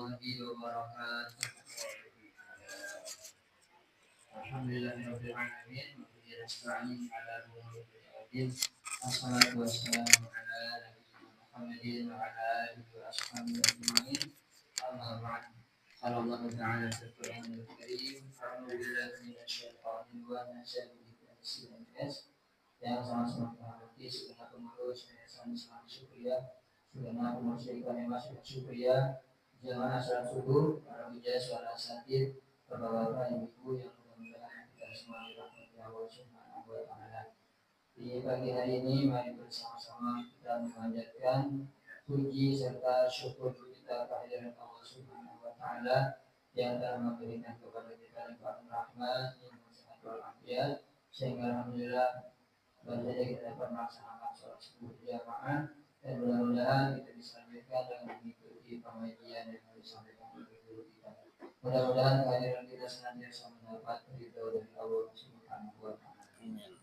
wabarakatuh. Alhamdulillahirabbil alamin wa bihi nasta'in ala umuri din. Wassalatu wassalamu ala nabiyyina Muhammadin wa ala alihi wa ashabihi ajma'in. Amma ba'd. Qala Allah ta'ala fil Qur'anil Karim, a'udzu billahi minasyaitonir rajim. Yang sama-sama menghormati segala pengurus Yayasan Islam Syukriya, segala pengurus yang masih Syukriya, jamaah salat subuh, para wijaya suara asatid, bapak-bapak, ibu-ibu yang mudah-mudahan kita semua dirahmati Allah Subhanahu wa taala. Di pagi hari ini mari bersama-sama kita memanjatkan puji serta syukur kita kehadirat Allah Subhanahu wa taala yang telah memberikan kepada kita nikmat rahmat, nikmat sehat walafiat, sehingga alhamdulillah baru saja kita dapat melaksanakan sholat subuh berjamaah, dan mudah-mudahan kita bisa lanjutkan dengan mengikuti pengajian yang disampaikan oleh guru kita. Mudah-mudahan kehadiran kita senantiasa mendapat ridho dari Allah Subhanahu wa taala.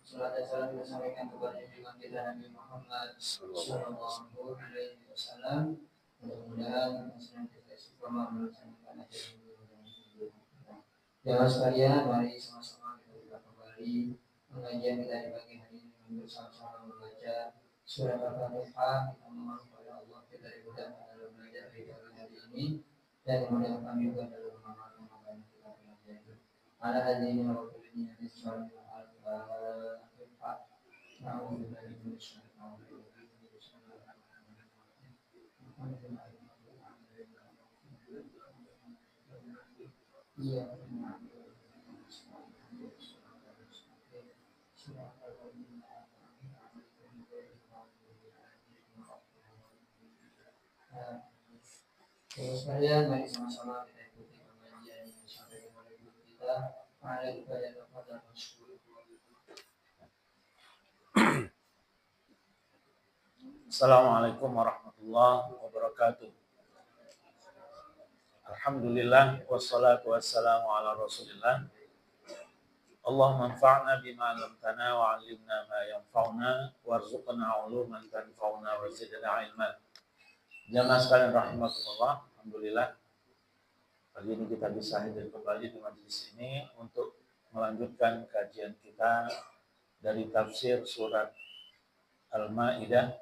Salat dan salam kita sampaikan kepada junjungan kita Nabi Muhammad sallallahu alaihi wasallam. Mudah-mudahan kita senantiasa istiqomah melaksanakan ajaran guru dan guru kita. Jamaah sekalian, mari sama-sama kita buka kembali pengajian kita di pagi hari ini dengan bersama-sama membaca surah Al-Fatihah. Kita memohon kepada Allah kita dimudahkan dalam belajar di pagi hari ini, dan dimudahkan kami juga dalam mengamalkan apa yang kita pelajari. Ala hadirin wa kulli min surah Al-Fatihah. A'udzubillahi minasyaitonir rajim. Iya. Sekalian, mari sama-sama kita ikuti pengajian yang disampaikan oleh guru kita. Mari kita yang kepada masyhur. Assalamualaikum warahmatullahi wabarakatuh. Alhamdulillah wassalatu wassalamu ala Rasulillah. Allahumma anfa'na bima 'allamtana wa 'allimna ma yanfa'una warzuqna 'uluman tanfa'una wa zidna 'ilma. Jamaah sekalian rahimakumullah, alhamdulillah pagi ini kita bisa hadir kembali di majelis ini untuk melanjutkan kajian kita dari tafsir surat Al-Maidah.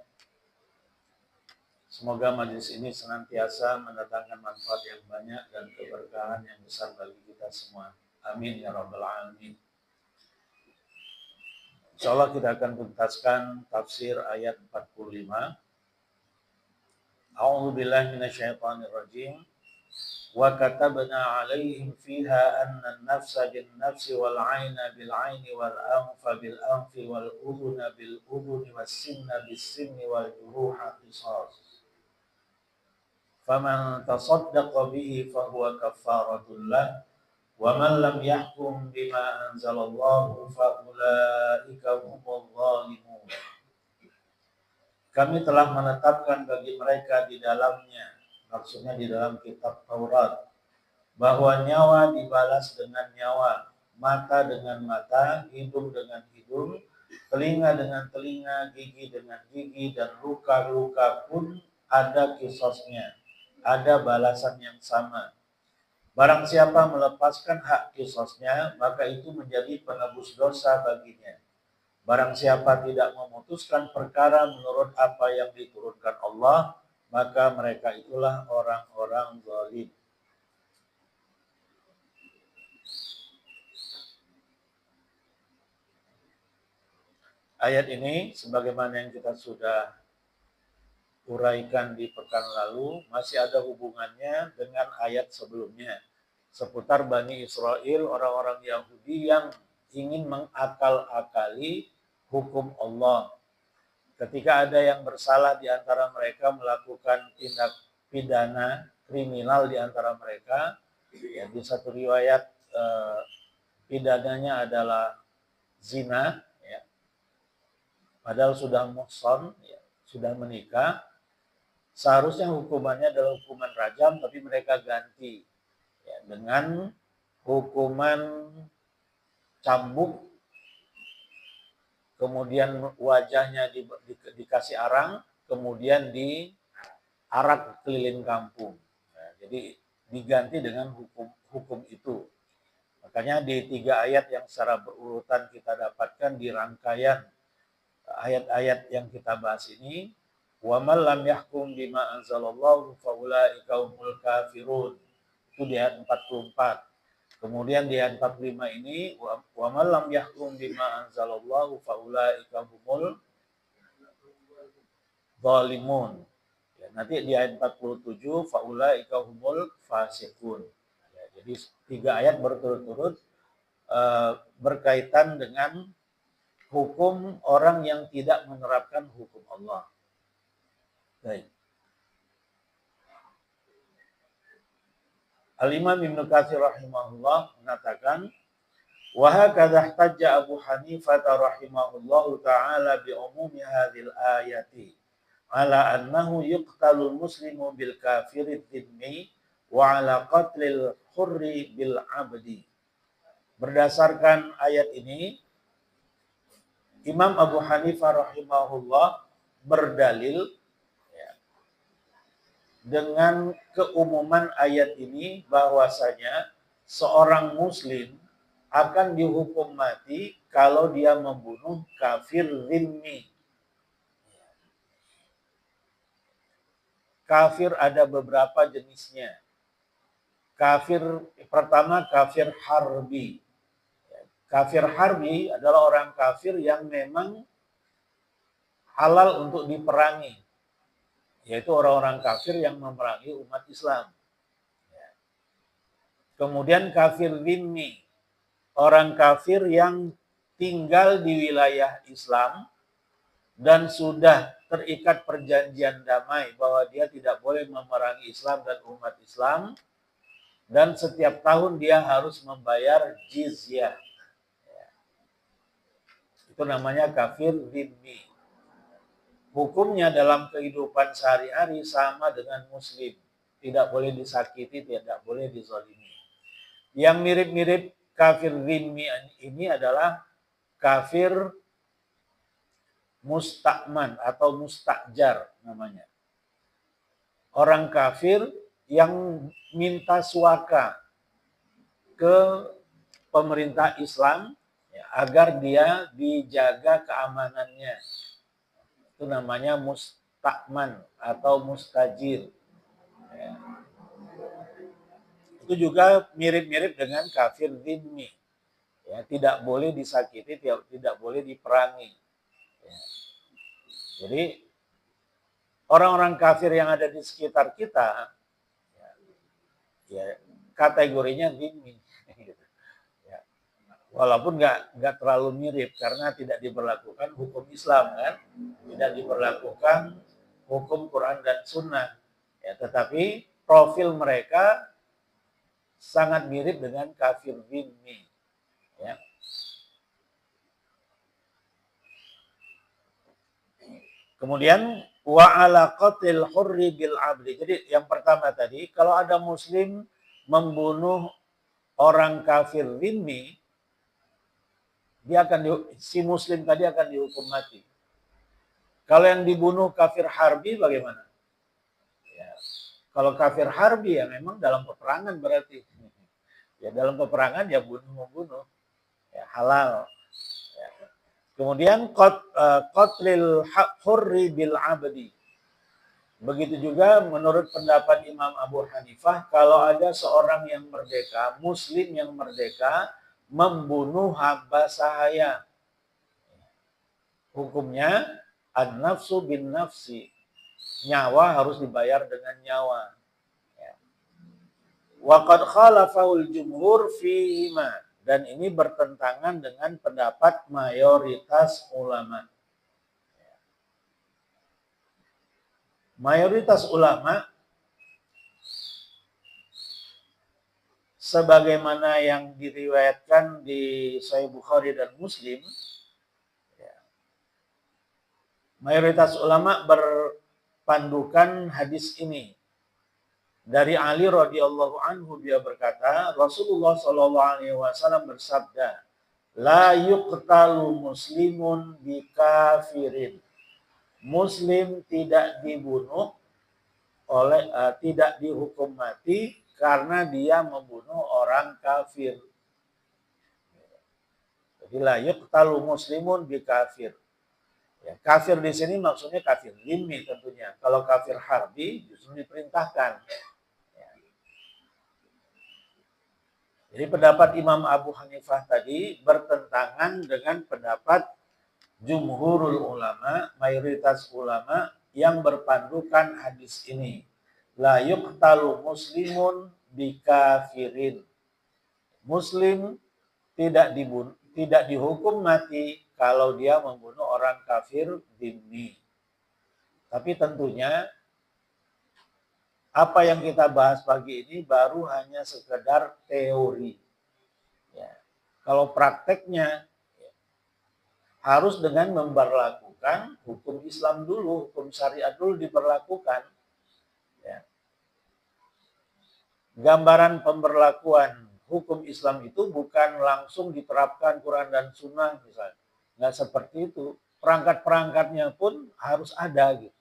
Semoga majelis ini senantiasa mendatangkan manfaat yang banyak dan keberkahan yang besar bagi kita semua. Amin ya rabbal alamin. Insyaallah kita akan tuntaskan tafsir ayat 45. A'udzu billahi minasyaitonir rajim. Wa katabna 'alaihim fiha anna an-nafsa bin-nafsi wal 'aina bil-'aini wal anfa bil-anfi wal udhuna bil-udhuni was-sinna bis-sinni wal juruha qisas. Faman tasaddaqa bihi fahuwa kaffaratul lah, wa man lam yahkum bima anzalallahu fa ulaika humul zalimun. Kami telah menetapkan bagi mereka di dalamnya, maksudnya di dalam kitab Taurat, bahwa nyawa dibalas dengan nyawa, mata dengan mata, hidung dengan hidung, telinga dengan telinga, gigi dengan gigi, dan luka-luka pun ada kisosnya, ada balasan yang sama. Barang siapa melepaskan hak kisosnya, maka itu menjadi penebus dosa baginya. Barang siapa tidak memutuskan perkara menurut apa yang diturunkan Allah, maka mereka itulah orang-orang zalim. Ayat ini, sebagaimana yang kita sudah uraikan di pekan lalu, masih ada hubungannya dengan ayat sebelumnya seputar Bani Israel, orang-orang Yahudi yang ingin mengakal-akali hukum Allah. Ketika ada yang bersalah di antara mereka melakukan tindak pidana kriminal di antara mereka, ya, di satu riwayat pidananya adalah zina, ya, padahal sudah muhsan, ya, sudah menikah. Seharusnya hukumannya adalah hukuman rajam, tapi mereka ganti, ya, dengan hukuman cambuk, kemudian wajahnya dikasih arang, kemudian diarak keliling kampung. Nah, jadi diganti dengan hukum itu. Makanya di 3 ayat yang secara berurutan kita dapatkan di rangkaian ayat-ayat yang kita bahas ini, wa man lam yahkum bima anzalallahu faulaika humul kafirun. Itu di ayat 44. Kemudian di ayat 45 ini, wa man lam yahkum bima anzalallahu faulaika humul zalimun. Ya, nanti di ayat 47 faulaika humul fasiqun. Ya, jadi 3 ayat berturut-turut berkaitan dengan hukum orang yang tidak menerapkan hukum Allah. Baik. Al-Imam Ibnu Katsir rahimahullah mengatakan, wa hakadha ihtajja Abu Hanifah rahimahullahu taala bi umumi hadhil ayati ala annahu yuqtalul muslimu bil kafiri dhimmi wa ala qatlil hurri bil abdi. Berdasarkan ayat ini, Imam Abu Hanifah rahimahullah berdalil dengan keumuman ayat ini bahwasanya seorang muslim akan dihukum mati kalau dia membunuh kafir zimmi. Kafir ada beberapa jenisnya. Kafir pertama kafir harbi. Kafir harbi adalah orang kafir yang memang halal untuk diperangi, yaitu orang-orang kafir yang memerangi umat Islam. Kemudian kafir dhimmi, orang kafir yang tinggal di wilayah Islam dan sudah terikat perjanjian damai bahwa dia tidak boleh memerangi Islam dan umat Islam, dan setiap tahun dia harus membayar jizyah. Itu namanya kafir dhimmi. Hukumnya dalam kehidupan sehari-hari sama dengan muslim. Tidak boleh disakiti, tidak boleh dizalimi. Yang mirip-mirip kafir dhimmi ini adalah kafir mustakman atau mustakjar namanya. Orang kafir yang minta suaka ke pemerintah Islam agar dia dijaga keamanannya. Itu namanya mustakman atau mustajir. Ya. Itu juga mirip-mirip dengan kafir dhimmi. Ya, tidak boleh disakiti, tidak boleh diperangi. Ya. Jadi orang-orang kafir yang ada di sekitar kita, ya kategorinya dhimmi. Ya. Walaupun nggak terlalu mirip karena tidak diberlakukan hukum Islam kan, tidak diberlakukan hukum Quran dan Sunnah. Ya, tetapi profil mereka sangat mirip dengan kafir dhimmi. Ya. Kemudian wa ala qatil hurri bil abdi. Jadi yang pertama tadi, kalau ada muslim membunuh orang kafir dhimmi, si muslim tadi akan dihukum mati. Kalau yang dibunuh kafir harbi bagaimana? Ya, kalau kafir harbi ya memang dalam peperangan berarti. Ya dalam peperangan ya membunuh. Ya, halal. Ya. Kemudian qatlil hurri bil abdi. Begitu juga menurut pendapat Imam Abu Hanifah, kalau ada seorang yang merdeka, muslim yang merdeka, membunuh hamba sahaya, hukumnya an-nafsu bin nafsi, nyawa harus dibayar dengan nyawa. Wa qad khalafahul jumhur fihima, dan ini bertentangan dengan pendapat mayoritas ulama. Mayoritas ulama sebagaimana yang diriwayatkan di Sahih Bukhari dan Muslim, mayoritas ulama berpandukan hadis ini. Dari Ali radhiyallahu anhu, dia berkata, Rasulullah shallallahu alaihi wasallam bersabda, la yuqtalu muslimun bikafirin. Muslim tidak dibunuh tidak dihukum mati karena dia membunuh orang kafir. Jadi la yuqtalu muslimun bi kafir. Ya, kafir di sini maksudnya kafir dhimmi tentunya. Kalau kafir harbi justru diperintahkan. Ya. Jadi pendapat Imam Abu Hanifah tadi bertentangan dengan pendapat jumhurul ulama, mayoritas ulama yang berpandukan hadis ini. La yuqtalu muslimun bikafirin. Muslim tidak dihukum mati kalau dia membunuh orang kafir dhimmi. Tapi tentunya apa yang kita bahas pagi ini baru hanya sekedar teori. Ya. Kalau prakteknya harus dengan memperlakukan hukum Islam dulu, hukum syariat dulu diberlakukan. Ya. Gambaran pemberlakuan hukum Islam itu bukan langsung diterapkan Quran dan Sunnah misalnya. Nggak seperti itu. Perangkat-perangkatnya pun harus ada gitu.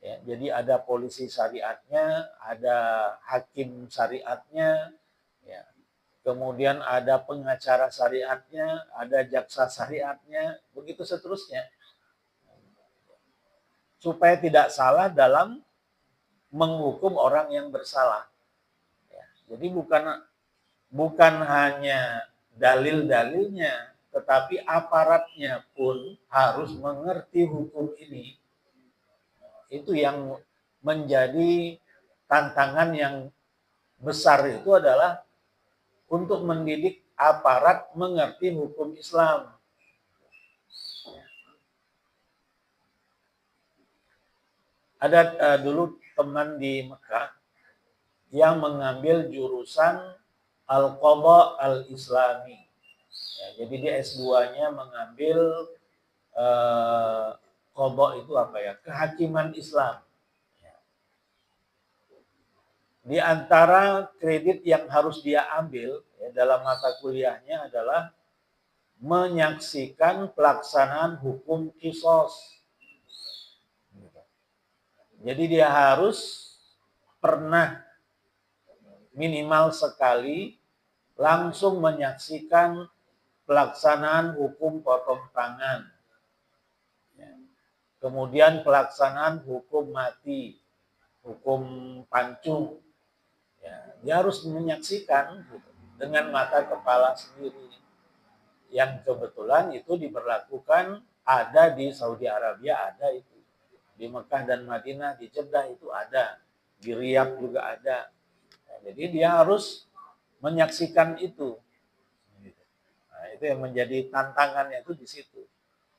Ya, jadi ada polisi syariatnya, ada hakim syariatnya, ya. Kemudian ada pengacara syariatnya, ada jaksa syariatnya, begitu seterusnya. Supaya tidak salah dalam menghukum orang yang bersalah. Ya, jadi bukan hanya dalil-dalilnya, tetapi aparatnya pun harus mengerti hukum ini. Itu yang menjadi tantangan yang besar itu adalah untuk mendidik aparat mengerti hukum Islam. Ada dulu teman di Mekah yang mengambil jurusan Al-Qadha Al-Islami. Ya, jadi dia S2-nya mengambil qadha itu apa ya? Kehakiman Islam. Di antara kredit yang harus dia ambil ya, dalam mata kuliahnya adalah menyaksikan pelaksanaan hukum qisas. Jadi dia harus pernah minimal sekali langsung menyaksikan pelaksanaan hukum potong tangan. Kemudian pelaksanaan hukum mati, hukum pancung. Ya, dia harus menyaksikan gitu, dengan mata kepala sendiri. Yang kebetulan itu diberlakukan ada di Saudi Arabia, ada itu. Di Mekah dan Madinah, di Jeddah itu ada. Di Riyadh juga ada. Nah, jadi dia harus menyaksikan itu. Nah, itu yang menjadi tantangannya itu di situ.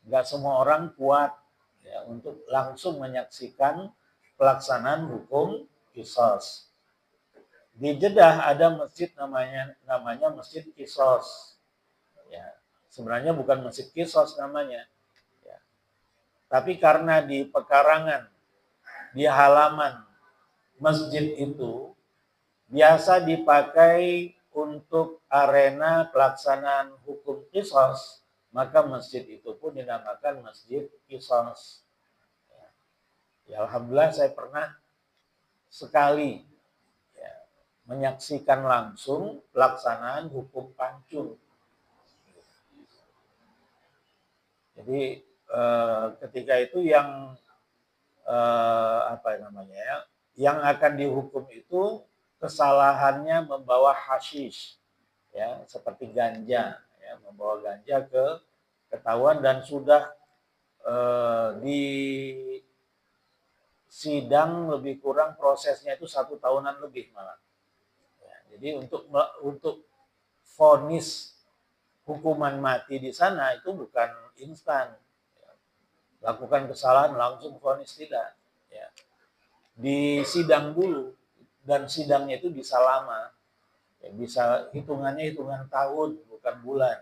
Enggak semua orang kuat ya, untuk langsung menyaksikan pelaksanaan hukum qisas. Di Jeddah ada masjid namanya Masjid Qisas. Ya, sebenarnya bukan Masjid Qisas namanya. Ya. Tapi karena di pekarangan, di halaman masjid itu biasa dipakai untuk arena pelaksanaan hukum qisas, maka masjid itu pun dinamakan Masjid Qisas. Ya, alhamdulillah saya pernah sekali ya, menyaksikan langsung pelaksanaan hukum pancung. Jadi ketika itu yang yang akan dihukum itu kesalahannya membawa hashish, ya seperti ganja, ya, membawa ganja ketahuan dan sudah di sidang lebih kurang prosesnya itu 1 tahunan lebih malah. Ya, jadi untuk vonis hukuman mati di sana itu bukan instan. Ya, lakukan kesalahan langsung vonis tidak. Ya. Di sidang dulu dan sidangnya itu bisa lama. Ya, bisa hitungannya hitungan tahun bukan bulan.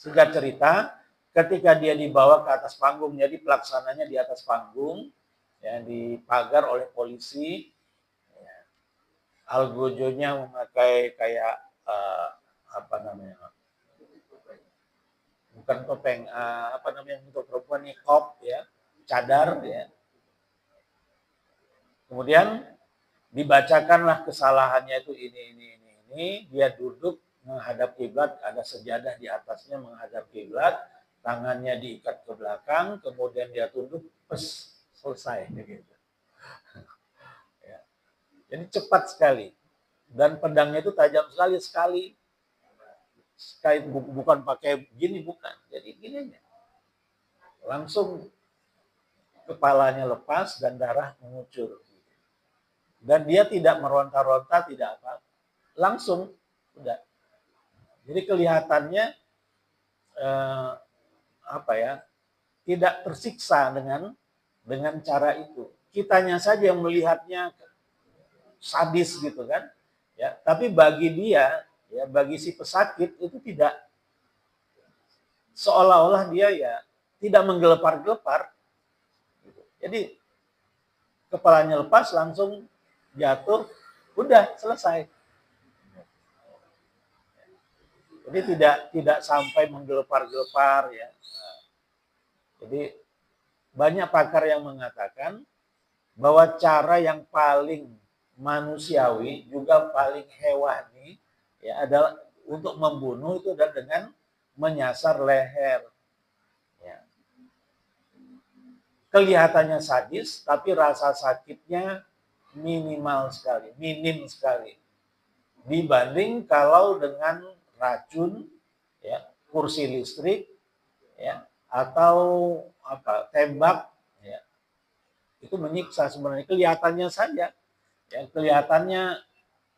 Singkat cerita, ketika dia dibawa ke atas panggung, jadi pelaksananya di atas panggung, ya, dipagar oleh polisi. Ya. Algojonya memakai kayak bukan topeng, untuk perempuan niqab, ya, cadar, ya. Kemudian dibacakanlah kesalahannya itu ini, dia duduk menghadap kiblat, ada sejadah di atasnya menghadap kiblat, tangannya diikat ke belakang, kemudian dia tunduk, selesai gitu. Ya. Jadi cepat sekali, dan pedangnya itu tajam sekali, bukan pakai gini, bukan. Jadi gini aja, langsung kepalanya lepas dan darah mengucur. Dan dia tidak meronta-ronta, tidak apa, langsung udah. Jadi kelihatannya tidak tersiksa dengan cara itu. Kitanya saja yang melihatnya sadis gitu kan, ya. Tapi bagi dia, ya, bagi si pesakit itu tidak, seolah-olah dia ya tidak menggelepar-gelepar. Jadi kepalanya lepas, langsung jatuh, udah selesai. Jadi tidak sampai menggelepar-gelepar ya. Jadi banyak pakar yang mengatakan bahwa cara yang paling manusiawi juga paling hewani ya adalah untuk membunuh itu adalah dengan menyasar leher. Ya. Kelihatannya sadis, tapi rasa sakitnya minimal sekali, minim sekali. Dibanding kalau dengan racun, ya, kursi listrik, ya, atau tembak, ya, itu menyiksa sebenarnya. Kelihatannya saja, ya, kelihatannya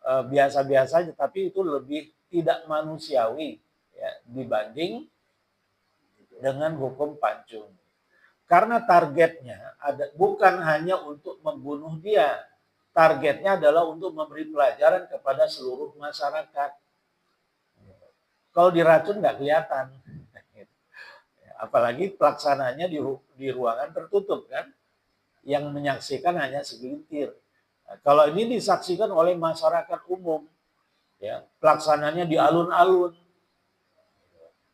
biasa-biasa saja, tapi itu lebih tidak manusiawi, ya, dibanding dengan hukum pancung. Karena targetnya bukan hanya untuk membunuh dia, targetnya adalah untuk memberi pelajaran kepada seluruh masyarakat. Kalau diracun nggak kelihatan, apalagi pelaksananya di ruangan tertutup kan, yang menyaksikan hanya segelintir. Nah, kalau ini disaksikan oleh masyarakat umum, ya, pelaksananya di alun-alun,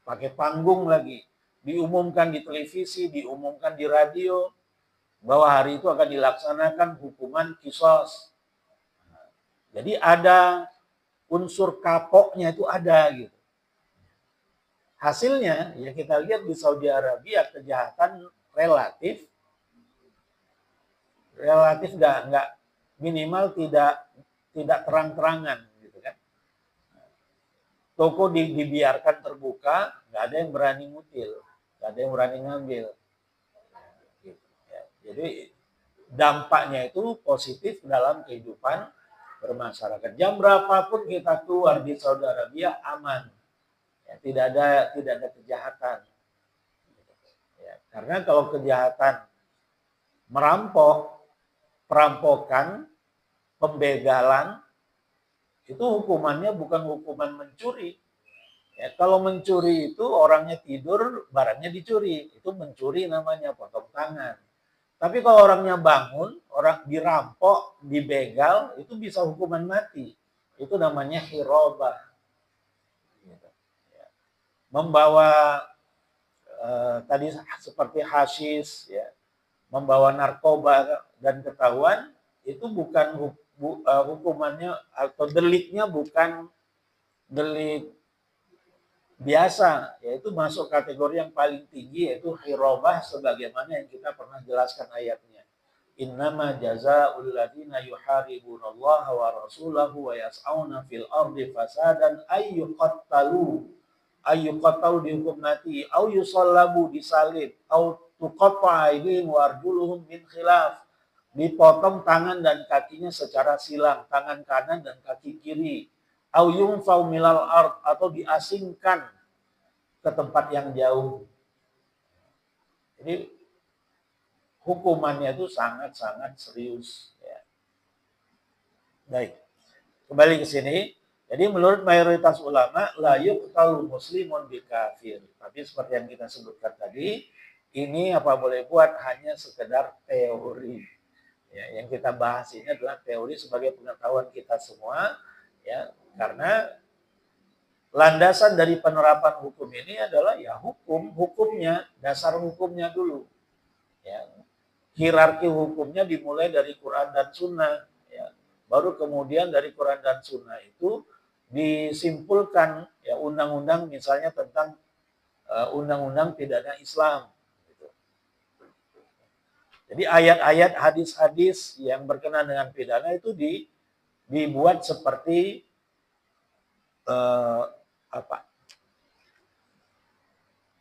pakai panggung lagi, diumumkan di televisi, diumumkan di radio, bahwa hari itu akan dilaksanakan hukuman kisos. Jadi ada unsur kapoknya itu ada gitu. Hasilnya ya kita lihat di Saudi Arabia kejahatan relatif nggak minimal tidak terang-terangan gitu kan. Toko dibiarkan terbuka, nggak ada yang berani ngutil, nggak ada yang berani ngambil. Gitu, ya. Jadi dampaknya itu positif dalam kehidupan bermasyarakat. Jam berapapun kita keluar di Saudi Arabia aman. Ya, tidak ada kejahatan. Ya, karena kalau kejahatan merampok, perampokan, pembegalan, itu hukumannya bukan hukuman mencuri. Ya, kalau mencuri itu orangnya tidur, barangnya dicuri. Itu mencuri namanya, potong tangan. Tapi kalau orangnya bangun, orang dirampok, dibegal, itu bisa hukuman mati. Itu namanya hirobah. Membawa tadi seperti hasyis, ya, membawa narkoba dan ketahuan, itu bukan hukumannya atau deliknya bukan delik biasa, yaitu masuk kategori yang paling tinggi, yaitu hirobah, sebagaimana yang kita pernah jelaskan ayatnya. Innama jazaa'ul ladzina yuharibunallaha wa rasulahu wa yas'auna fil ardi fasadan ayyuqattalu dihukum mati, au yusallabu disalib, au tuqatta'a aydihim wa arjuluhum min khilaf, dipotong tangan dan kakinya secara silang, tangan kanan dan kaki kiri, au yunfau milal ard, atau diasingkan ke tempat yang jauh. Jadi hukumannya itu sangat-sangat serius. Ya. Baik, kembali ke sini. Jadi menurut mayoritas ulama, la yuqtalu muslimun bikafir. Tapi seperti yang kita sebutkan tadi, ini apa boleh buat hanya sekedar teori. Ya, yang kita bahas ini adalah teori sebagai pengetahuan kita semua, ya, karena landasan dari penerapan hukum ini adalah ya hukumnya, dasar hukumnya dulu. Ya. Hierarki hukumnya dimulai dari Quran dan Sunnah. Ya. baru kemudian dari Quran dan Sunnah itu disimpulkan ya undang-undang misalnya tentang undang-undang pidana Islam. Jadi ayat-ayat hadis-hadis yang berkenaan dengan pidana itu dibuat seperti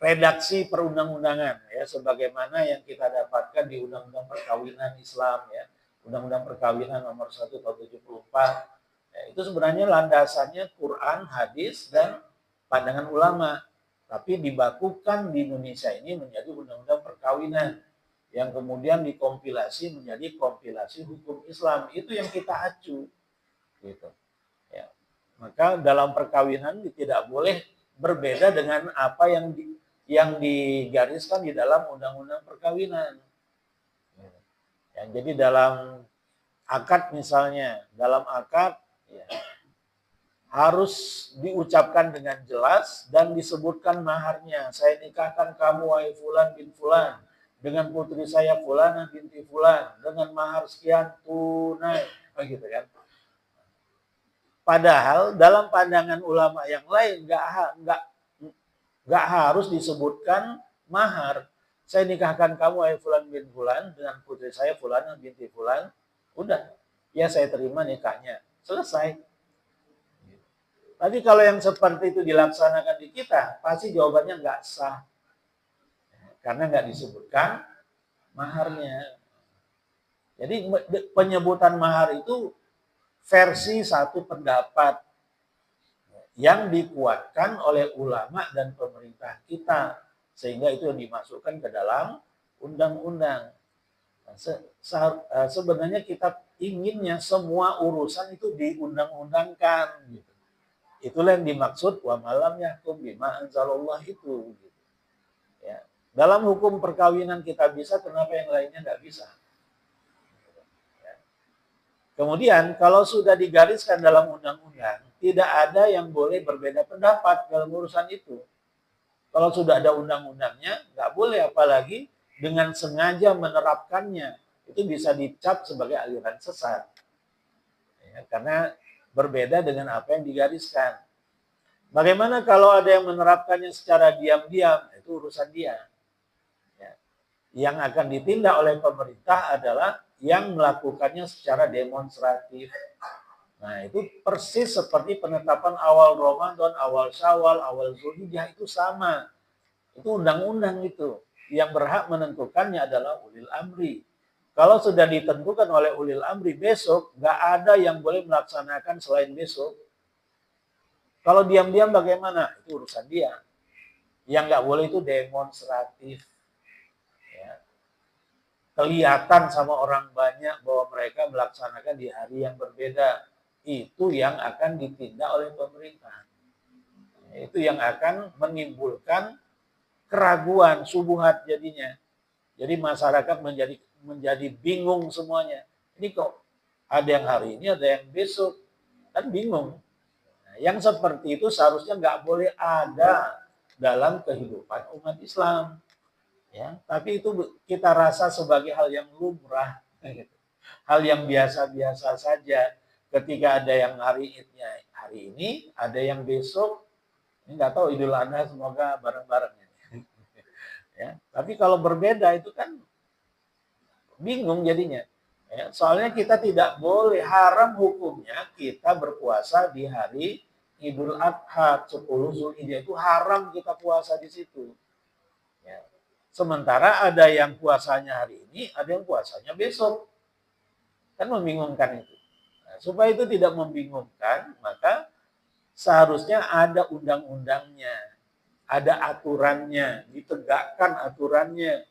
redaksi perundang-undangan ya sebagaimana yang kita dapatkan di Undang-Undang Perkawinan Islam ya, Undang-Undang Perkawinan nomor 1 tahun 74. Ya, itu sebenarnya landasannya Quran, hadis dan pandangan ulama. Tapi dibakukan di Indonesia ini menjadi Undang-Undang Perkawinan yang kemudian dikompilasi menjadi kompilasi hukum Islam. Itu yang kita acu gitu. Ya. Maka dalam perkawinan tidak boleh berbeda dengan apa yang digariskan di dalam undang-undang perkawinan. Ya, jadi dalam akad misalnya, dalam akad ya, harus diucapkan dengan jelas dan disebutkan maharnya. Saya nikahkan kamu wahai fulan bin fulan dengan putri saya fulana binti fulan dengan mahar sekian tunai, begitu kan? Padahal dalam pandangan ulama yang lain nggak harus disebutkan mahar. Saya nikahkan kamu wahai fulan bin fulan dengan putri saya fulana binti fulan, udah, ya saya terima nikahnya, selesai. Tapi kalau yang seperti itu dilaksanakan di kita, pasti jawabannya nggak sah. Karena nggak disebutkan maharnya. Jadi penyebutan mahar itu versi satu pendapat yang dikuatkan oleh ulama dan pemerintah kita. Sehingga itu dimasukkan ke dalam undang-undang. Sebenarnya kita inginnya semua urusan itu diundang-undangkan. Gitu. Itulah yang dimaksud wa malam yahkum bima anzalallah itu. Gitu. Ya. Dalam hukum perkawinan kita bisa, kenapa yang lainnya nggak bisa? Ya. Kemudian kalau sudah digariskan dalam undang-undang, tidak ada yang boleh berbeda pendapat dalam urusan itu. Kalau sudah ada undang-undangnya, nggak boleh, apalagi dengan sengaja menerapkannya. Itu bisa dicap sebagai aliran sesat. Ya, karena berbeda dengan apa yang digariskan. Bagaimana kalau ada yang menerapkannya secara diam-diam? Itu urusan dia. Ya. Yang akan ditindak oleh pemerintah adalah yang melakukannya secara demonstratif. Nah, itu persis seperti penetapan awal Ramadan, awal Syawal, awal Zulhijjah itu sama. Itu undang-undang itu. Yang berhak menentukannya adalah ulil amri. Kalau sudah ditentukan oleh ulil amri besok, nggak ada yang boleh melaksanakan selain besok. Kalau diam-diam bagaimana? Itu urusan dia. Yang nggak boleh itu demonstratif. Ya. Kelihatan sama orang banyak bahwa mereka melaksanakan di hari yang berbeda. Itu yang akan ditindak oleh pemerintah. Itu yang akan menimbulkan keraguan, subuhat jadinya. Jadi masyarakat menjadi bingung semuanya. Ini kok ada yang hari ini, ada yang besok. Kan bingung. Nah, yang seperti itu seharusnya nggak boleh ada dalam kehidupan umat Islam. Ya, tapi itu kita rasa sebagai hal yang lumrah. Hal yang biasa-biasa saja. Ketika ada yang hari ini, ada yang besok, ini nggak tahu Idul Adha, semoga bareng-bareng. Ya, tapi kalau berbeda itu kan bingung jadinya. Ya, soalnya kita tidak boleh, haram hukumnya kita berpuasa di hari Idul Adha 10 Zulhijjah, itu haram kita puasa di situ. Ya. Sementara ada yang puasanya hari ini, ada yang puasanya besok. Kan membingungkan itu. Nah, supaya itu tidak membingungkan, maka seharusnya ada undang-undangnya, ada aturannya, ditegakkan aturannya.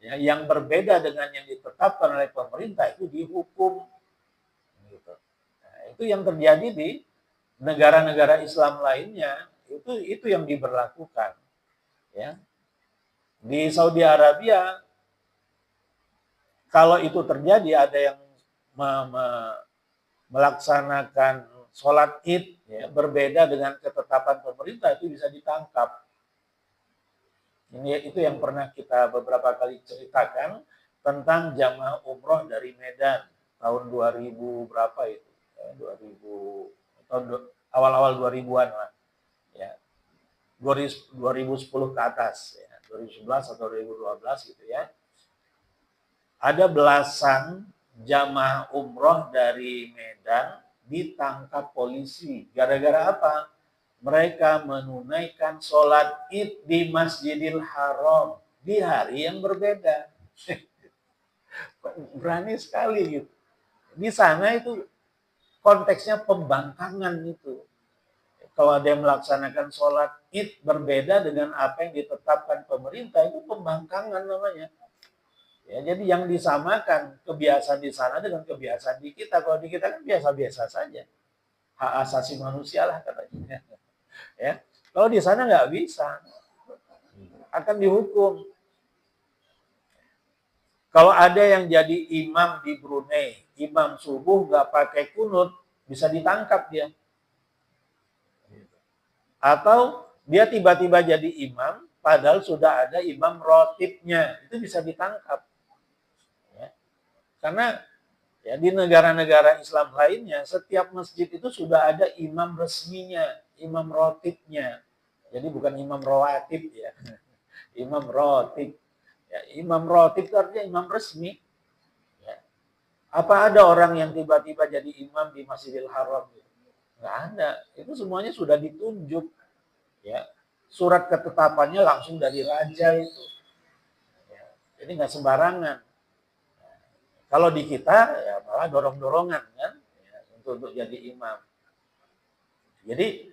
Ya, yang berbeda dengan yang ditetapkan oleh pemerintah itu dihukum. Gitu. Nah, itu yang terjadi di negara-negara Islam lainnya, itu yang diberlakukan. Ya. Di Saudi Arabia, kalau itu terjadi, ada yang melaksanakan sholat id ya, berbeda dengan ketetapan pemerintah, itu bisa ditangkap. Itu yang pernah kita beberapa kali ceritakan tentang jamaah umroh dari Medan tahun 2000 berapa itu. 2000 atau awal-awal 2000-an lah. Ya. 2010 ke atas ya, 2011 atau 2012 gitu ya. Ada belasan jamaah umroh dari Medan ditangkap polisi. Gara-gara apa? Mereka menunaikan sholat Id di Masjidil Haram di hari yang berbeda. Berani sekali gitu. Di sana itu konteksnya pembangkangan itu. Kalau ada yang melaksanakan sholat Id berbeda dengan apa yang ditetapkan pemerintah, itu pembangkangan namanya. Ya, jadi yang disamakan kebiasaan di sana dengan kebiasaan di kita. Kalau di kita kan biasa-biasa saja. Hak asasi manusia lah katanya. Ya. Kalau di sana nggak bisa. Akan dihukum. Kalau ada yang jadi imam di Brunei, imam subuh nggak pakai kunut, bisa ditangkap dia. Atau dia tiba-tiba jadi imam, padahal sudah ada imam rotibnya, itu bisa ditangkap. Ya. Karena ya di negara-negara Islam lainnya, setiap masjid itu sudah ada imam resminya, imam rotibnya. Jadi bukan imam rawatib ya, imam rotib. Ya, imam rotib itu artinya imam resmi. Ya. Apa ada orang yang tiba-tiba jadi imam di Masjidil Haram? Nggak ada. Itu semuanya sudah ditunjuk. Ya, surat ketetapannya langsung dari raja itu. Ya, jadi nggak sembarangan. Kalau di kita ya malah dorong-dorongan kan ya, untuk jadi imam. Jadi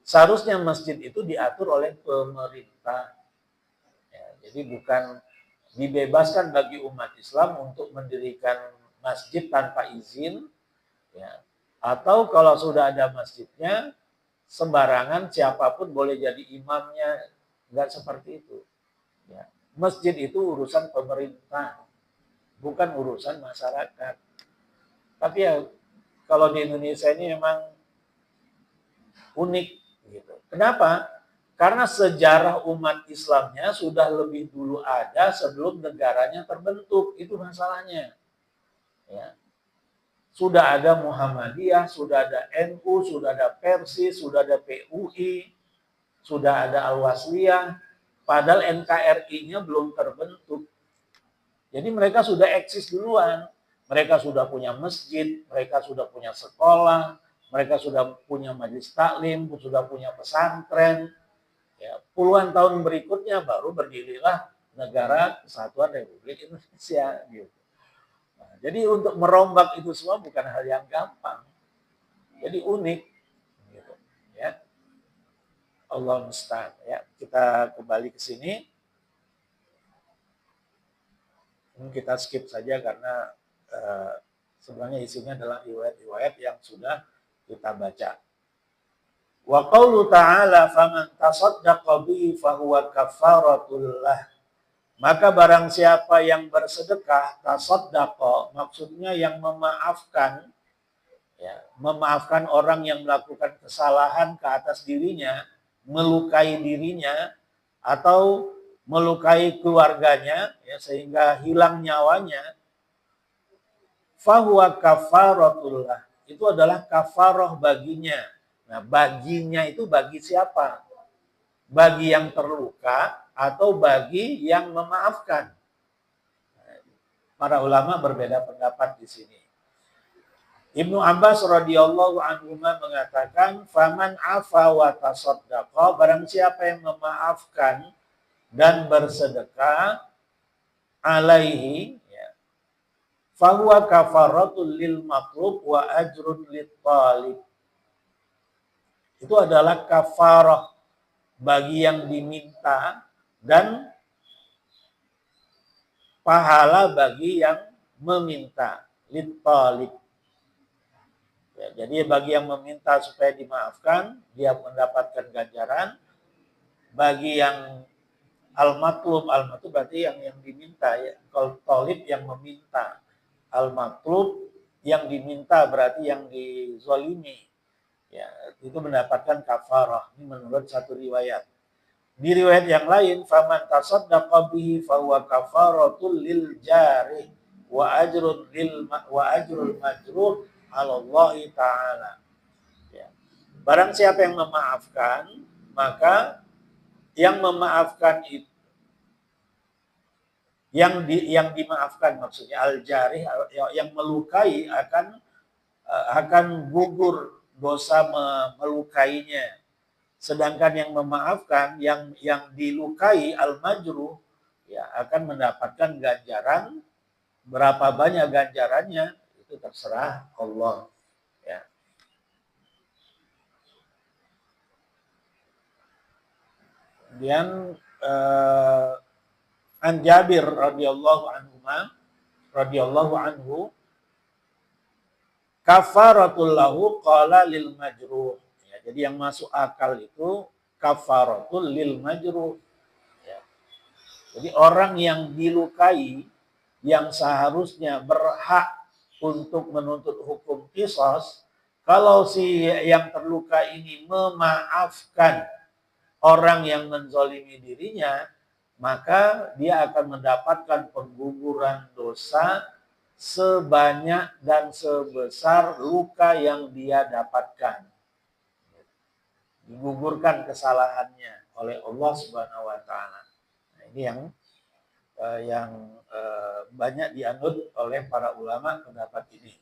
seharusnya masjid itu diatur oleh pemerintah. Ya, jadi bukan dibebaskan bagi umat Islam untuk mendirikan masjid tanpa izin. Ya. Atau kalau sudah ada masjidnya, sembarangan siapapun boleh jadi imamnya. Enggak seperti itu. Ya. Masjid itu urusan pemerintah, bukan urusan masyarakat. Tapi ya kalau di Indonesia ini memang unik. Gitu. Kenapa? Karena sejarah umat Islamnya sudah lebih dulu ada sebelum negaranya terbentuk. Itu masalahnya. Ya. Sudah ada Muhammadiyah, sudah ada NU, sudah ada Persis, sudah ada PUI, sudah ada Al-Wasliyah, padahal NKRI-nya belum terbentuk. Jadi mereka sudah eksis duluan. Mereka sudah punya masjid, mereka sudah punya sekolah, mereka sudah punya majelis taklim, sudah punya pesantren. Ya, puluhan tahun berikutnya baru berdirilah Negara Kesatuan Republik Indonesia. Gitu. Jadi untuk merombak itu semua bukan hal yang gampang. Jadi unik. Gitu, ya. Allah musta'an. Ya, kita kembali ke sini. Kita skip saja karena sebenarnya isinya adalah riwayat-riwayat yang sudah kita baca. Wa qaulu ta'ala faman tasaddaqa bihi fahuwa kafaratul lah. Maka barang siapa yang bersedekah, tasaddaqa, maksudnya yang memaafkan, ya, memaafkan orang yang melakukan kesalahan ke atas dirinya, melukai dirinya, atau melukai keluarganya, ya, sehingga hilang nyawanya, fahuwa kafaratullah. Itu adalah kafaroh baginya. Nah, baginya itu bagi siapa? Bagi yang terluka atau bagi yang memaafkan. Para ulama berbeda pendapat di sini. Ibnu Abbas radhiyallahu anhu mengatakan, "Faman afa wa tasaddaqa," barang siapa yang memaafkan dan bersedekah, alaihi, ya, fahuwa kafaratul lil matlub wa ajrun lit talib. Itu adalah kafarah bagi yang diminta dan pahala bagi yang meminta, lit talib. Ya, jadi bagi yang meminta supaya dimaafkan, dia mendapatkan ganjaran. Bagi yang al-matlub berarti yang diminta, ya. Kalau talib yang meminta, al-matlub yang diminta berarti yang dizalimi. Ya, itu mendapatkan kafarah. Ini menurut satu riwayat. Di riwayat yang lain, faman tasaddaqa bihi fahuwa kafaratul lil jari wa ajrul majrur 'alallahi ta'ala. Ya. Barang siapa yang memaafkan, maka yang memaafkan itu yang dimaafkan, maksudnya al-jarih, yang melukai akan gugur dosa melukainya. Sedangkan yang memaafkan, yang dilukai al-majruh, ya akan mendapatkan ganjaran. Berapa banyak ganjarannya itu terserah Allah. Ya. Kemudian An Jabir radhiyallahu anhu kafaratul lahu qala lil majruh. Ya, jadi yang masuk akal itu kafaratul lil majruh. Ya. Jadi orang yang dilukai yang seharusnya berhak untuk menuntut hukum qisas, kalau si yang terluka ini memaafkan orang yang menzalimi dirinya, maka dia akan mendapatkan pengguguran dosa sebanyak dan sebesar luka yang dia dapatkan. Digugurkan kesalahannya oleh Allah Subhanahu wa taala. Nah, ini yang banyak dianut oleh para ulama pendapat ini.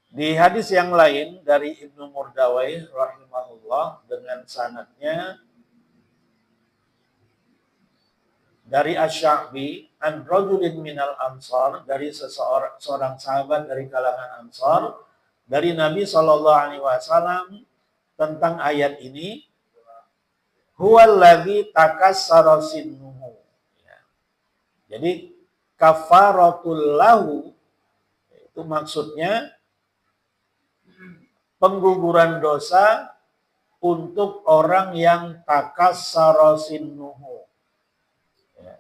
Di hadis yang lain dari Ibnu Murdawai rahimahullah dengan sanadnya dari Asy-Sya'bi an rajulin minal ansar, dari seorang sahabat dari kalangan Ansar, dari Nabi sallallahu alaihi wasallam tentang ayat ini, huwallazi takassara sinnuhu. Ya. Jadi kafaratul lahu itu maksudnya pengguguran dosa untuk orang yang takassara sinnuhu. Ya.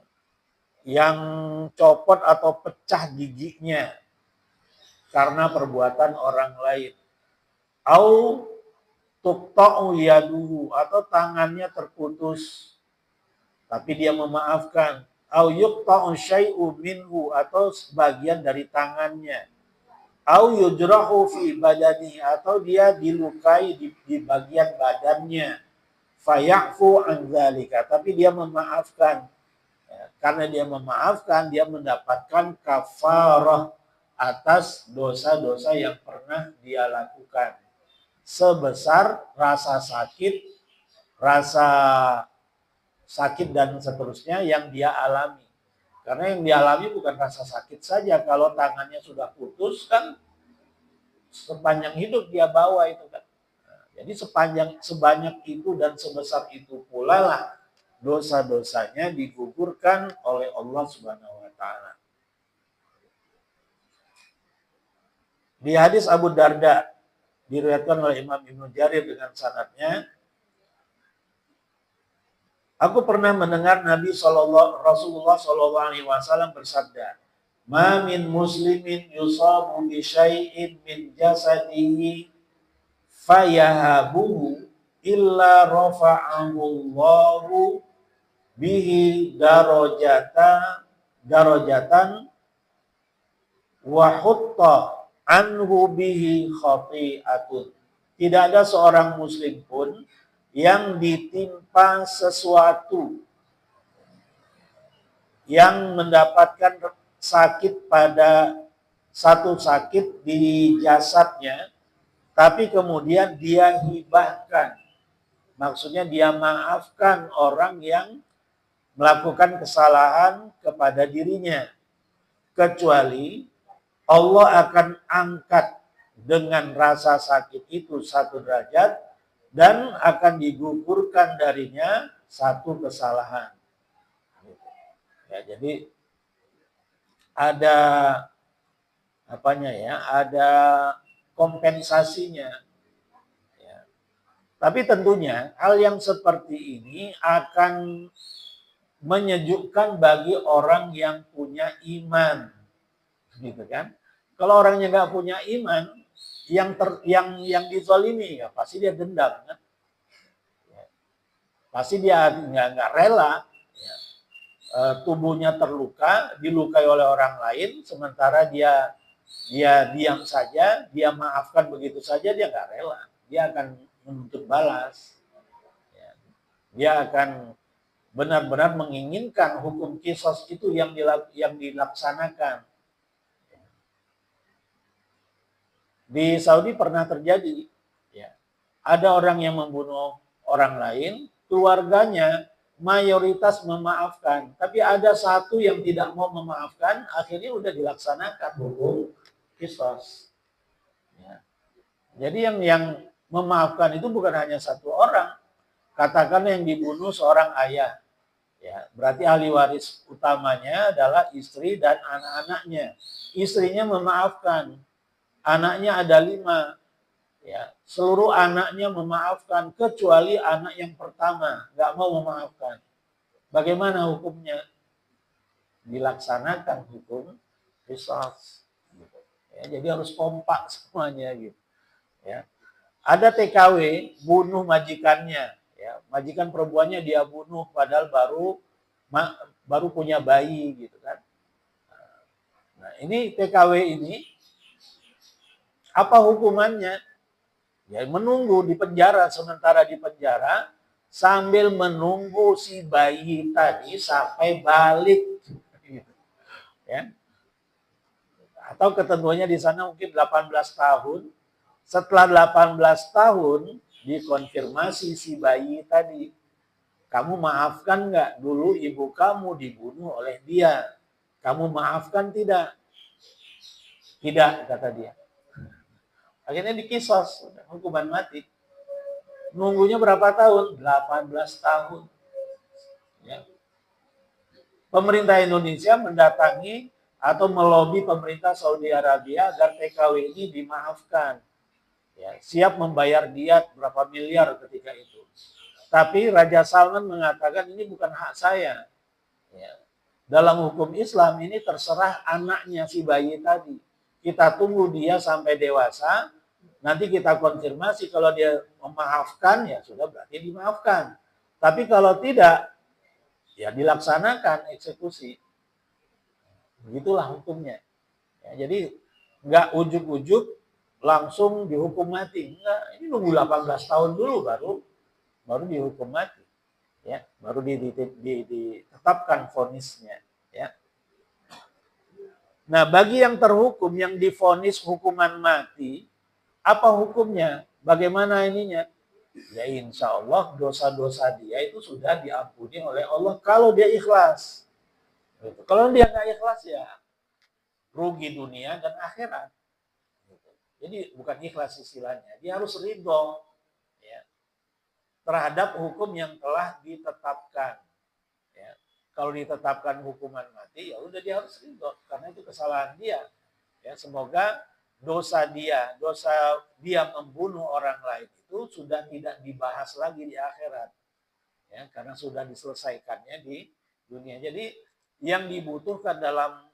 Yang copot atau pecah giginya karena perbuatan orang lain. Au tuqta'u yaduhu, atau tangannya terputus tapi dia memaafkan. Au yuqta'u syai'u minhu, atau sebagian dari tangannya. Au yujrahu fi badani, atau dia dilukai di bagian badannya. Fayafu an dzalika, tapi dia memaafkan. Ya, karena dia memaafkan, dia mendapatkan kafarah atas dosa-dosa yang pernah dia lakukan. Sebesar rasa sakit dan seterusnya yang dia alami. Karena yang dialami bukan rasa sakit saja. Kalau tangannya sudah putus kan sepanjang hidup dia bawa itu kan. Nah, jadi sebanyak itu dan sebesar itu pula lah dosa-dosanya digugurkan oleh Allah Subhanahu wa taala. Di hadis Abu Darda diriwayatkan oleh Imam Ibnu Jarir dengan sanadnya, aku pernah mendengar Rasulullah Shallallahu Alaihi Wasallam bersabda, "Ma min muslimin yusabu bi syai'in min jasadihi fayahabuhu illa rafa'ahu Allahu bihi darajatan wa hutta anhu bihi khati'atun." Tidak ada seorang muslim pun yang ditimpa sesuatu yang mendapatkan sakit pada satu sakit di jasadnya, tapi kemudian dia hibahkan, maksudnya dia maafkan orang yang melakukan kesalahan kepada dirinya, kecuali Allah akan angkat dengan rasa sakit itu 1 derajat dan akan digugurkan darinya 1 kesalahan. Ya, jadi ada ada kompensasinya. Ya. Tapi tentunya hal yang seperti ini akan menyejukkan bagi orang yang punya iman, gitu kan? Kalau orangnya nggak punya iman, yang dizalimi, ya pasti dia dendam, kan? Ya. Pasti dia nggak rela. Ya. tubuhnya terluka, dilukai oleh orang lain, sementara dia diam saja, dia maafkan begitu saja, dia nggak rela. Dia akan menuntut balas. Ya. Dia akan benar-benar menginginkan hukum qisas itu yang dilaksanakan. Di Saudi pernah terjadi, ya, ada orang yang membunuh orang lain, keluarganya mayoritas memaafkan, tapi ada satu yang tidak mau memaafkan, akhirnya udah dilaksanakan hukum qisas. Ya. Jadi yang memaafkan itu bukan hanya satu orang, katakan yang dibunuh seorang ayah, ya, berarti ahli waris utamanya adalah istri dan anak-anaknya. Istrinya memaafkan, anaknya ada 5, ya, seluruh anaknya memaafkan kecuali anak yang pertama nggak mau memaafkan. Bagaimana hukumnya? Dilaksanakan hukum qisas. Ya, jadi harus kompak semuanya gitu. Ya. Ada TKW bunuh majikannya, ya, majikan perempuannya dia bunuh padahal baru punya bayi gitu kan. Nah, ini TKW ini apa hukumannya? Ya, menunggu di penjara, sementara di penjara sambil menunggu si bayi tadi sampai balik. Ya. Atau ketentuannya di sana mungkin 18 tahun. Setelah 18 tahun dikonfirmasi si bayi tadi, kamu maafkan nggak dulu ibu kamu dibunuh oleh dia? Kamu maafkan tidak? Tidak, kata dia. Akhirnya dikisos, hukuman mati. Nunggunya berapa tahun? 18 tahun. Ya. Pemerintah Indonesia mendatangi atau melobi pemerintah Saudi Arabia agar TKW ini dimaafkan. Ya, siap membayar diat berapa miliar ketika itu. Tapi Raja Salman mengatakan ini bukan hak saya. Ya. Dalam hukum Islam ini terserah anaknya si bayi tadi. Kita tunggu dia sampai dewasa, nanti kita konfirmasi kalau dia memaafkan ya sudah berarti dimaafkan. Tapi kalau tidak, ya dilaksanakan eksekusi. Begitulah hukumnya. Ya, jadi nggak ujuk-ujuk langsung dihukum mati. Enggak, ini nunggu 18 tahun dulu baru dihukum mati. Ya, baru ditetapkan vonisnya, ya. Nah, bagi yang terhukum yang divonis hukuman mati, apa hukumnya? Bagaimana ininya? Ya insya Allah dosa-dosa dia itu sudah diampuni oleh Allah kalau dia ikhlas. Kalau dia nggak ikhlas ya rugi dunia dan akhirat. Jadi bukan ikhlas istilahnya, dia harus ridho, ya, terhadap hukum yang telah ditetapkan. Ya. Kalau ditetapkan hukuman mati, ya udah dia harus ridho karena itu kesalahan dia. Ya, semoga dosa dia membunuh orang lain itu sudah tidak dibahas lagi di akhirat. Ya, karena sudah diselesaikannya di dunia. Jadi yang dibutuhkan dalam